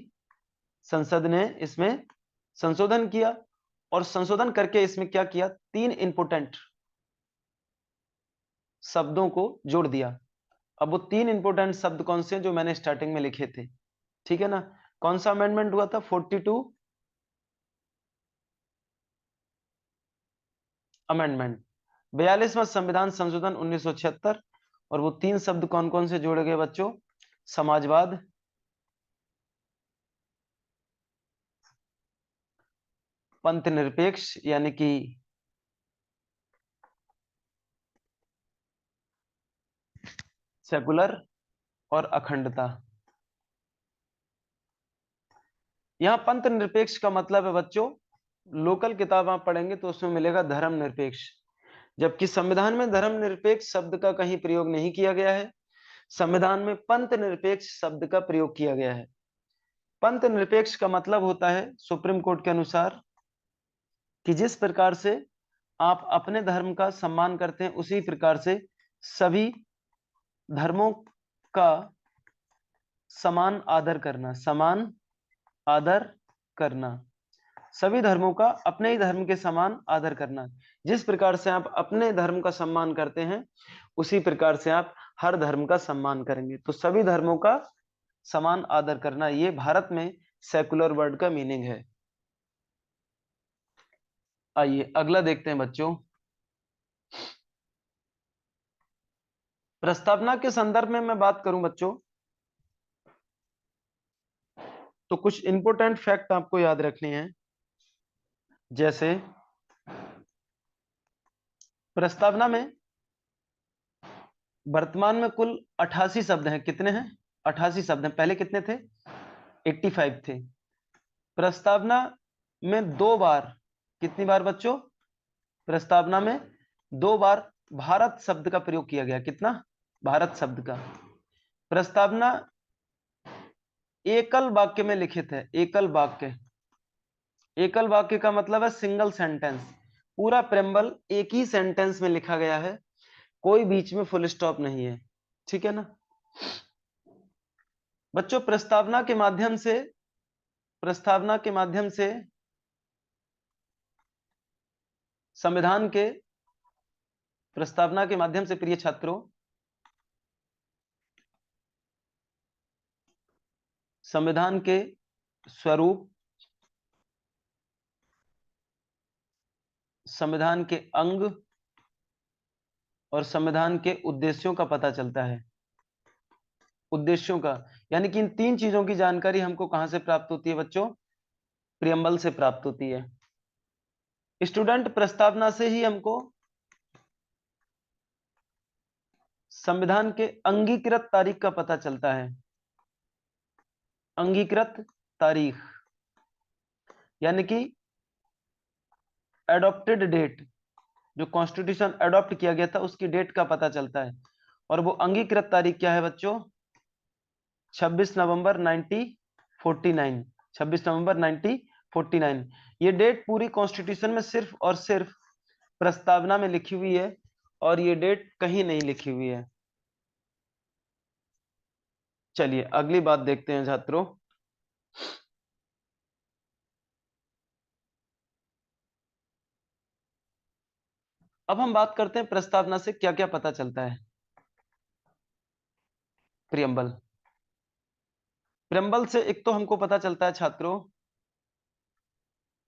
संसद ने इसमें संशोधन किया और संशोधन करके इसमें क्या किया, 3 इंपोर्टेंट शब्दों को जोड़ दिया। अब वो 3 इंपोर्टेंट शब्द कौन से हैं, जो मैंने स्टार्टिंग में लिखे थे, ठीक है ना। कौन सा अमेंडमेंट हुआ था, 42 अमेंडमेंट, 42वां संविधान संशोधन 1976। और वो 3 शब्द कौन कौन से जोड़े गए बच्चों, समाजवाद, पंथ निरपेक्ष यानी कि सेकुलर, और अखंडता। यहां पंथ निरपेक्ष का मतलब है बच्चों, लोकल किताब आप पढ़ेंगे तो उसमें मिलेगा धर्म निरपेक्ष, जबकि संविधान में धर्म निरपेक्ष शब्द का कहीं प्रयोग नहीं किया गया है। संविधान में पंथ निरपेक्ष शब्द का प्रयोग किया गया है। पंथ निरपेक्ष का मतलब होता है सुप्रीम कोर्ट के अनुसार कि जिस प्रकार से आप अपने धर्म का सम्मान करते हैं, उसी प्रकार से सभी धर्मों का समान आदर करना, समान आदर करना, सभी धर्मों का अपने ही धर्म के समान आदर करना। जिस प्रकार से आप अपने धर्म का सम्मान करते हैं, उसी प्रकार से आप हर धर्म का सम्मान करेंगे। तो सभी धर्मों का समान आदर करना, ये भारत में सेकुलर वर्ड का मीनिंग है। आइए अगला देखते हैं बच्चों। प्रस्तावना के संदर्भ में मैं बात करूं बच्चों, तो कुछ इंपॉर्टेंट फैक्ट आपको याद रखने हैं। जैसे प्रस्तावना में वर्तमान में कुल 88 शब्द हैं। कितने हैं, 88 शब्द हैं। पहले कितने थे, 85 थे। प्रस्तावना में 2 बार, कितनी बार बच्चों, प्रस्तावना में 2 बार भारत शब्द का प्रयोग किया गया। कितना, भारत शब्द का। प्रस्तावना एकल वाक्य में लिखित है, एकल वाक्य। एकल वाक्य का मतलब है सिंगल सेंटेंस, पूरा प्रेम्बल एक ही सेंटेंस में लिखा गया है, कोई बीच में फुल स्टॉप नहीं है, ठीक है ना। बच्चों प्रस्तावना के माध्यम से, प्रस्तावना के माध्यम से संविधान के, प्रस्तावना के माध्यम से प्रिय छात्रों, संविधान के स्वरूप, संविधान के अंग और संविधान के उद्देश्यों का पता चलता है। उद्देश्यों का यानी कि इन 3 चीजों की जानकारी हमको कहां से प्राप्त होती है बच्चों, प्रियम्बल से प्राप्त होती है। स्टूडेंट प्रस्तावना से ही हमको संविधान के अंगीकृत तारीख का पता चलता है। अंगीकृत तारीख यानी कि एडॉप्टेड डेट, जो कॉन्स्टिट्यूशन एडॉप्ट किया गया था उसकी डेट का पता चलता है। और वो अंगीकृत तारीख क्या है बच्चों, 26 नवंबर 1949, 26 नवंबर 1949। ये डेट पूरी कॉन्स्टिट्यूशन में सिर्फ और सिर्फ प्रस्तावना में लिखी हुई है और ये डेट कहीं नहीं लिखी हुई है। चलिए अगली बात देखते हैं छात्रों। अब हम बात करते हैं प्रस्तावना से क्या क्या पता चलता है। प्रियम्बल, प्रियम्बल से एक तो हमको पता चलता है छात्रों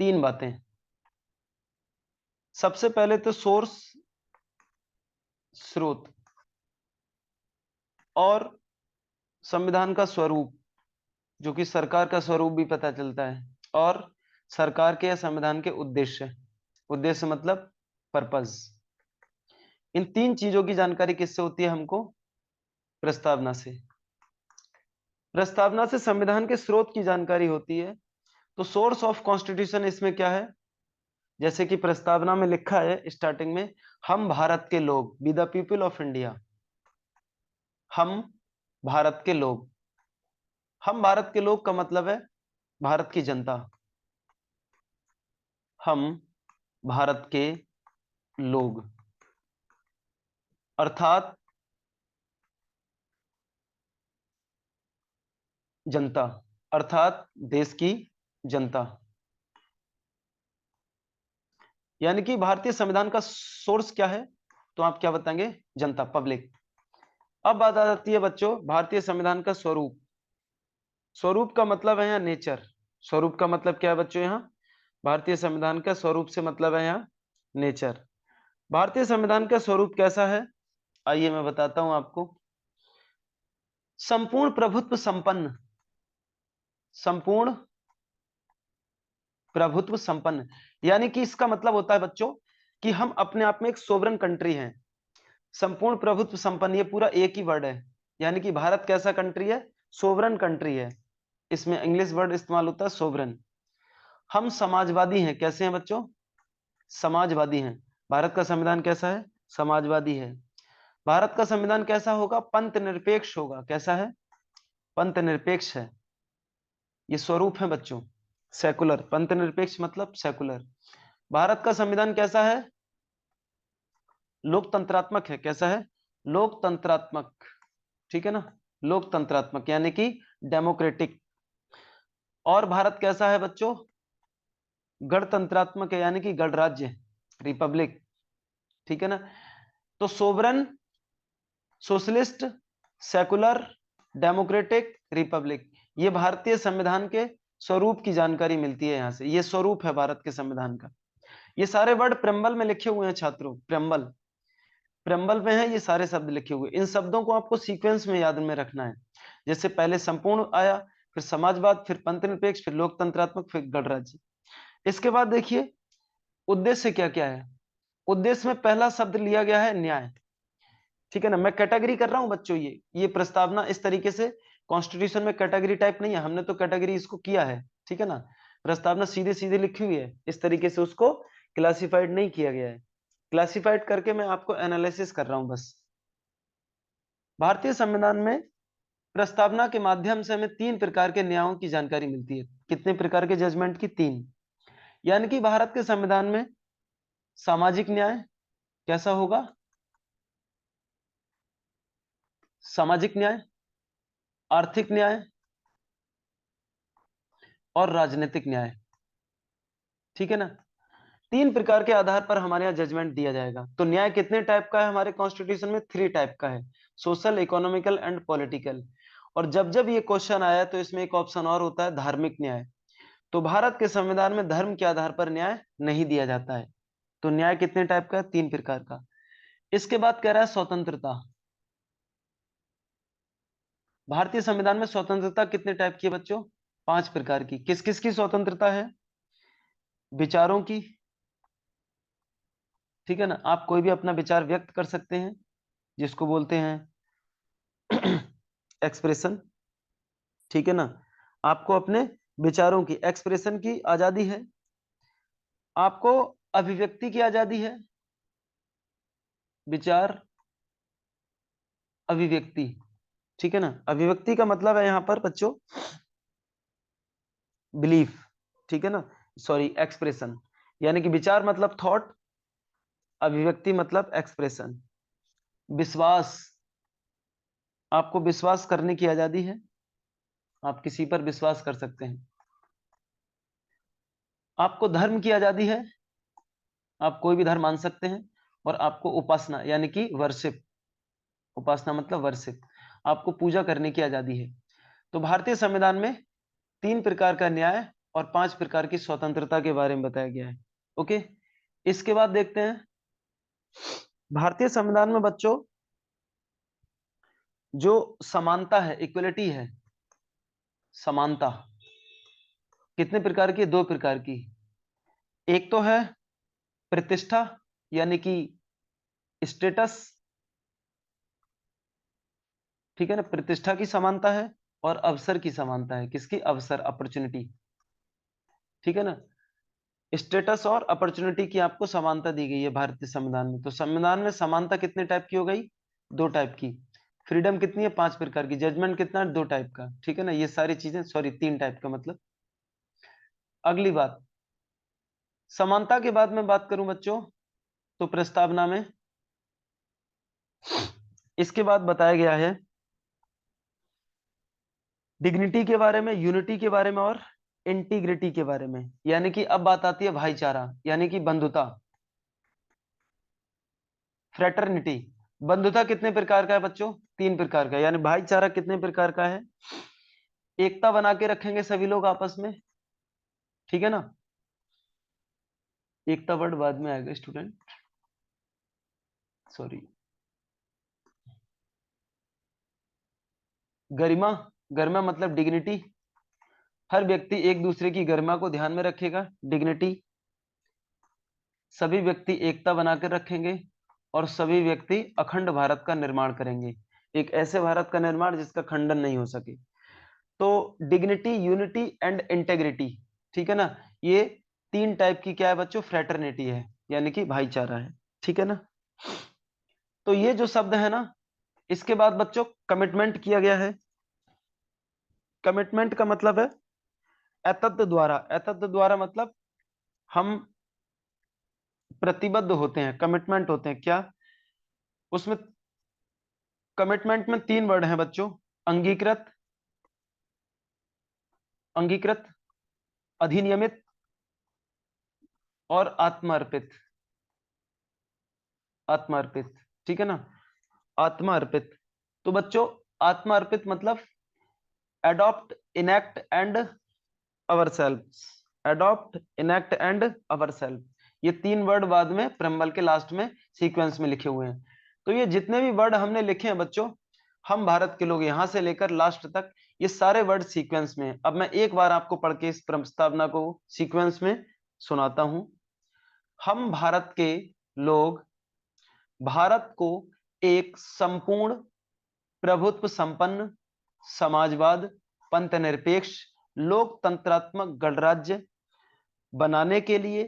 तीन बातें। सबसे पहले तो सोर्स, स्रोत, और संविधान का स्वरूप, जो कि सरकार का स्वरूप भी पता चलता है, और सरकार के या संविधान के उद्देश्य, उद्देश्य मतलब पर्पस। इन तीन चीजों की जानकारी किससे होती है हमको? प्रस्तावना से। प्रस्तावना से संविधान के स्रोत की जानकारी होती है। तो सोर्स ऑफ कॉन्स्टिट्यूशन इसमें क्या है? जैसे कि प्रस्तावना में लिखा है स्टार्टिंग में, हम भारत के लोग, be the people of India. हम भारत के लोग, हम भारत के लोग का मतलब है भारत की जनता। हम भारत के लोग, अर्थात जनता, अर्थात देश की जनता। यानी कि भारतीय संविधान का सोर्स क्या है? तो आप क्या बताएंगे? जनता, पब्लिक। अब बात आ जाती है बच्चों भारतीय संविधान का स्वरूप। स्वरूप का मतलब है यहाँ नेचर। स्वरूप का मतलब क्या है बच्चों? यहाँ भारतीय संविधान का स्वरूप से मतलब है यहाँ नेचर। भारतीय संविधान का स्वरूप कैसा है? आइए मैं बताता हूं आपको। संपूर्ण प्रभुत्व संपन्न, संपूर्ण प्रभुत्व संपन्न। यानी कि इसका मतलब होता है बच्चों कि हम अपने आप में एक सोवरेन कंट्री हैं। संपूर्ण प्रभुत्व संपन्न, ये पूरा एक ही वर्ड है। यानी कि भारत कैसा कंट्री है? सोवरेन कंट्री है। इसमें इंग्लिश वर्ड इस्तेमाल होता है सोवरेन। हम समाजवादी हैं। कैसे हैं बच्चों? समाजवादी हैं। भारत का संविधान कैसा है? समाजवादी है। भारत का संविधान कैसा होगा? पंथ निरपेक्ष होगा। कैसा है? पंथ निरपेक्ष है। ये स्वरूप है बच्चों। सेकुलर, पंथ निरपेक्ष मतलब सेकुलर। भारत का संविधान कैसा है? लोकतंत्रात्मक है। कैसा है? लोकतंत्रात्मक। ठीक है ना? लोकतंत्रात्मक यानी कि डेमोक्रेटिक। और भारत कैसा है बच्चों? गणतंत्रात्मक है, यानी कि गणराज्य, रिपब्लिक। ठीक है ना? तो sovereign, socialist, secular, democratic, Republic, ये भारतीय संविधान के स्वरूप की जानकारी मिलती है यहां से। ये स्वरूप है भारत के संविधान का। ये सारे वर्ड प्रेम्बल में लिखे हुए हैं छात्रों। प्रेम्बल, प्रेम्बल में है ये सारे शब्द लिखे हुए। इन शब्दों को आपको सीक्वेंस में याद में रखना है। जैसे पहले संपूर्ण आया, फिर समाजवाद, फिर पंथनिरपेक्ष, फिर लोकतंत्रात्मक, फिर गणराज्य। इसके बाद देखिए उद्देश्य क्या क्या है। उद्देश्य में पहला शब्द लिया गया है न्याय। ठीक है ना? मैं कैटेगरी कर रहा हूं बच्चों। ये प्रस्तावना इस तरीके से कॉन्स्टिट्यूशन में कैटेगरी टाइप नहीं है, हमने तो कैटेगरी इसको किया है। ठीक है ना? प्रस्तावना सीधे सीधे लिखी हुई है, इस तरीके से उसको क्लासिफाइड नहीं किया गया है। क्लासिफाइड करके मैं आपको एनालिसिस कर रहा हूं बस। भारतीय संविधान में प्रस्तावना के माध्यम से हमें तीन प्रकार के न्यायों की जानकारी मिलती है। कितने प्रकार के जजमेंट की? तीन। यानी कि भारत के संविधान में सामाजिक न्याय कैसा होगा? सामाजिक न्याय, आर्थिक न्याय और राजनीतिक न्याय। ठीक है ना? तीन प्रकार के आधार पर हमारे यहाँ जजमेंट दिया जाएगा। तो न्याय कितने टाइप का है हमारे कॉन्स्टिट्यूशन में? थ्री टाइप का है, सोशल, इकोनॉमिकल एंड पॉलिटिकल। और जब जब ये क्वेश्चन आया तो इसमें एक ऑप्शन और होता है धार्मिक न्याय। तो भारत के संविधान में धर्म के आधार पर न्याय नहीं दिया जाता है। तो न्याय कितने टाइप का है? तीन प्रकार का। इसके बाद कह रहा है स्वतंत्रता। भारतीय संविधान में स्वतंत्रता कितने टाइप की है बच्चों? पांच प्रकार की। किस किस की स्वतंत्रता है? विचारों की। ठीक है ना? आप कोई भी अपना विचार व्यक्त कर सकते हैं, जिसको बोलते हैं एक्सप्रेशन। ठीक है ना? आपको अपने विचारों की, एक्सप्रेशन की आजादी है। आपको अभिव्यक्ति की आजादी है। विचार, अभिव्यक्ति। ठीक है ना। अभिव्यक्ति का मतलब है यहाँ पर बच्चों बिलीफ, ठीक है ना, सॉरी एक्सप्रेशन, यानी कि विचार मतलब थॉट, अभिव्यक्ति मतलब एक्सप्रेशन। विश्वास, आपको विश्वास करने की आजादी है, आप किसी पर विश्वास कर सकते हैं। आपको धर्म की आजादी है, आप कोई भी धर्म मान सकते हैं। और आपको उपासना यानी कि वर्शिप, उपासना मतलब वर्शिप, आपको पूजा करने की आजादी है। तो भारतीय संविधान में 3 प्रकार का न्याय और 5 प्रकार की स्वतंत्रता के बारे में बताया गया है। ओके, इसके बाद देखते हैं भारतीय संविधान में बच्चों जो समानता है, इक्वलिटी है, समानता कितने प्रकार की? 2 प्रकार की। एक तो है प्रतिष्ठा यानी कि स्टेटस, ठीक है ना, प्रतिष्ठा की समानता है। और अवसर की समानता है, किसकी? अवसर, अपॉर्चुनिटी, ठीक है ना। स्टेटस और अपॉर्चुनिटी की आपको समानता दी गई है भारतीय संविधान में। तो संविधान में समानता कितने टाइप की हो गई? 2 टाइप की। फ्रीडम कितनी है? 5 प्रकार की। जजमेंट कितना है? 2 टाइप का, ठीक है ना। ये सारी चीजें, सॉरी 3 टाइप का मतलब। अगली बात, समानता के बाद में बात करूं बच्चों तो प्रस्तावना में इसके बाद बताया गया है डिग्निटी के बारे में, यूनिटी के बारे में और इंटीग्रिटी के बारे में। यानी कि अब बात आती है भाईचारा यानी कि बंधुता, फ्रेटर्निटी। बंधुता कितने प्रकार का है बच्चों? 3 प्रकार का। यानी भाईचारा कितने प्रकार का है? एकता बना के रखेंगे सभी लोग आपस में, ठीक है ना। एकता वर्ड बाद में आएगा स्टूडेंट, सॉरी। गरिमा, गरिमा मतलब डिग्निटी, हर व्यक्ति एक दूसरे की गरिमा को ध्यान में रखेगा, डिग्निटी। सभी व्यक्ति एकता बनाकर रखेंगे और सभी व्यक्ति अखंड भारत का निर्माण करेंगे, एक ऐसे भारत का निर्माण जिसका खंडन नहीं हो सके। तो डिग्निटी, यूनिटी एंड इंटेग्रिटी, ठीक है ना। ये 3 टाइप की क्या है बच्चों? फ्रेटर्निटी है, यानी कि भाईचारा है, ठीक है ना। तो ये जो शब्द है ना, इसके बाद बच्चों कमिटमेंट किया गया है। कमिटमेंट का मतलब है एतद द्वारा, एतद द्वारा मतलब हम प्रतिबद्ध होते हैं, कमिटमेंट होते हैं क्या उसमें? कमिटमेंट में 3 वर्ड हैं बच्चों, अंगीकृत, अंगीकृत, अधिनियमित और आत्मार्पित, आत्मार्पित, ठीक है ना, आत्मार्पित। तो बच्चों आत्मार्पित मतलब adopt, enact and our self, adopt, enact and our self. ये 3 वर्ड बाद में प्रेम्बल के लास्ट में सीक्वेंस में लिखे हुए हैं। तो ये जितने भी वर्ड हमने लिखे हैं बच्चों, हम भारत के लोग यहां से लेकर लास्ट तक, ये सारे वर्ड सीक्वेंस में हैं। अब मैं एक बार आपको पढ़ के इस प्रस्तावना को सीक्वेंस में सुनाता हूं। हम भारत के लोग भारत को एक संपूर्ण प्रभुत्व संपन्न समाजवाद, पंथनिरपेक्ष, लोकतंत्रात्मक गणराज्य बनाने के लिए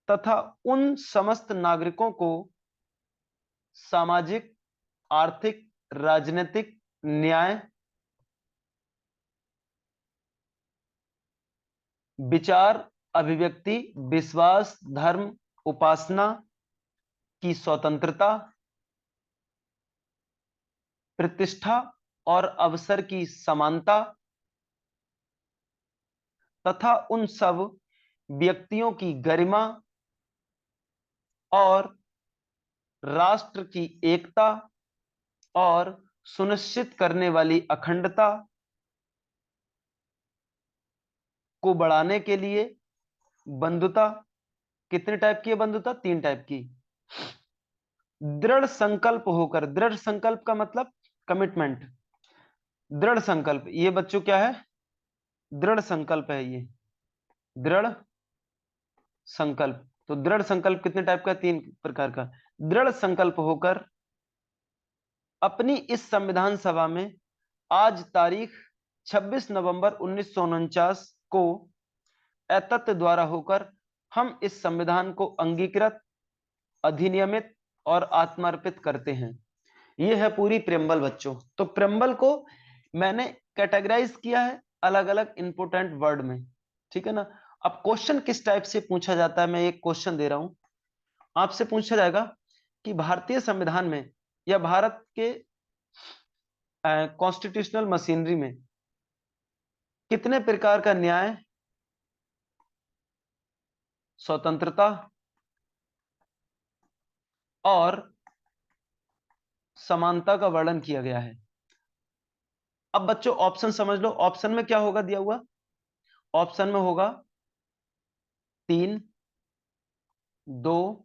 तथा उन समस्त नागरिकों को सामाजिक, आर्थिक, राजनीतिक न्याय, विचार, अभिव्यक्ति, विश्वास, धर्म, उपासना की स्वतंत्रता, प्रतिष्ठा और अवसर की समानता तथा उन सब व्यक्तियों की गरिमा और राष्ट्र की एकता और सुनिश्चित करने वाली अखंडता को बढ़ाने के लिए बंधुता, कितने टाइप की है बंधुता? 3 टाइप की। दृढ़ संकल्प होकर, दृढ़ संकल्प का मतलब कमिटमेंट, दृढ़ संकल्प, ये बच्चों क्या है? दृढ़ संकल्प है ये, दृढ़ संकल्प। तो दृढ़ संकल्प कितने टाइप का? 3 प्रकार का। दृढ़ संकल्प होकर अपनी इस संविधान सभा में आज तारीख 26 नवंबर 1949 को एतत् द्वारा होकर हम इस संविधान को अंगीकृत, अधिनियमित और आत्मार्पित करते हैं। ये है पूरी प्रेम्बल बच्चों। तो प्रेम्बल को मैंने कैटेगराइज किया है अलग अलग इंपोर्टेंट वर्ड में, ठीक है ना। अब क्वेश्चन किस टाइप से पूछा जाता है, मैं एक क्वेश्चन दे रहा हूं, आपसे पूछा जाएगा कि भारतीय संविधान में या भारत के कॉन्स्टिट्यूशनल मशीनरी में कितने प्रकार का न्याय, स्वतंत्रता और समानता का वर्णन किया गया है। अब बच्चों ऑप्शन समझ लो, ऑप्शन में क्या होगा दिया हुआ, ऑप्शन में होगा 3, 2,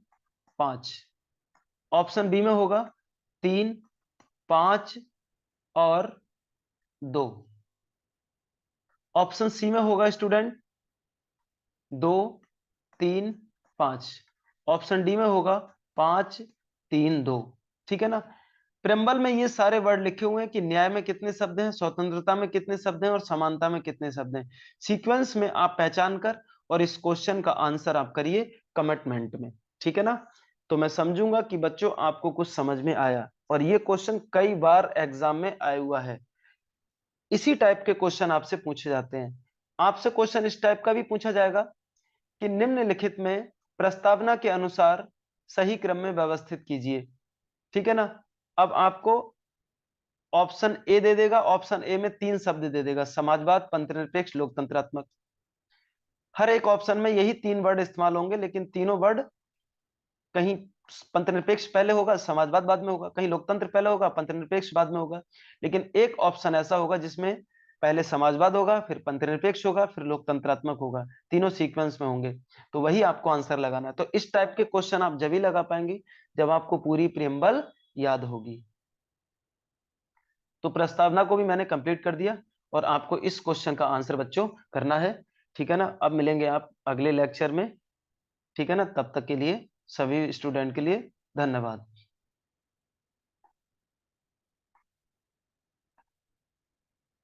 5। ऑप्शन बी में होगा 3, 5 और 2। ऑप्शन सी में होगा स्टूडेंट 2, 3, 5। ऑप्शन डी में होगा 5, 3, 2। ठीक है ना। प्रेम्बल में ये सारे वर्ड लिखे हुए हैं कि न्याय में कितने शब्द हैं, स्वतंत्रता में कितने शब्द हैं और समानता में कितने शब्द हैं। सीक्वेंस में आप पहचान कर और इस क्वेश्चन का आंसर आप करिए कमेंटमेंट में, ठीक है ना। तो मैं समझूंगा कि बच्चों आपको कुछ समझ में आया, और ये क्वेश्चन कई बार एग्जाम में आया हुआ है। इसी टाइप के क्वेश्चन आपसे पूछे जाते हैं। आपसे क्वेश्चन इस टाइप का भी पूछा जाएगा कि निम्नलिखित में प्रस्तावना के अनुसार सही क्रम में व्यवस्थित कीजिए, ठीक है ना। अब आपको ऑप्शन ए दे देगा, ऑप्शन ए में 3 शब्द दे देगा, समाजवाद, पंथनिरपेक्ष, लोकतंत्रात्मक। हर एक ऑप्शन में यही 3 वर्ड इस्तेमाल होंगे, लेकिन तीनों वर्ड कहीं पंथनिरपेक्ष पहले होगा, समाजवाद बाद में होगा, कहीं लोकतंत्र पहले होगा, पंथनिरपेक्ष बाद में होगा। लेकिन एक ऑप्शन ऐसा होगा जिसमें पहले समाजवाद होगा, फिर पंथनिरपेक्ष होगा, फिर लोकतंत्रात्मक होगा, तीनों सीक्वेंस में होंगे। तो वही आपको आंसर लगाना है। तो इस टाइप के क्वेश्चन आप जब ही लगा पाएंगे जब आपको पूरी प्रियम्बल याद होगी। तो प्रस्तावना को भी मैंने कंप्लीट कर दिया, और आपको इस क्वेश्चन का आंसर बच्चों करना है, ठीक है ना। अब मिलेंगे आप अगले लेक्चर में, ठीक है ना। तब तक के लिए सभी स्टूडेंट के लिए धन्यवाद।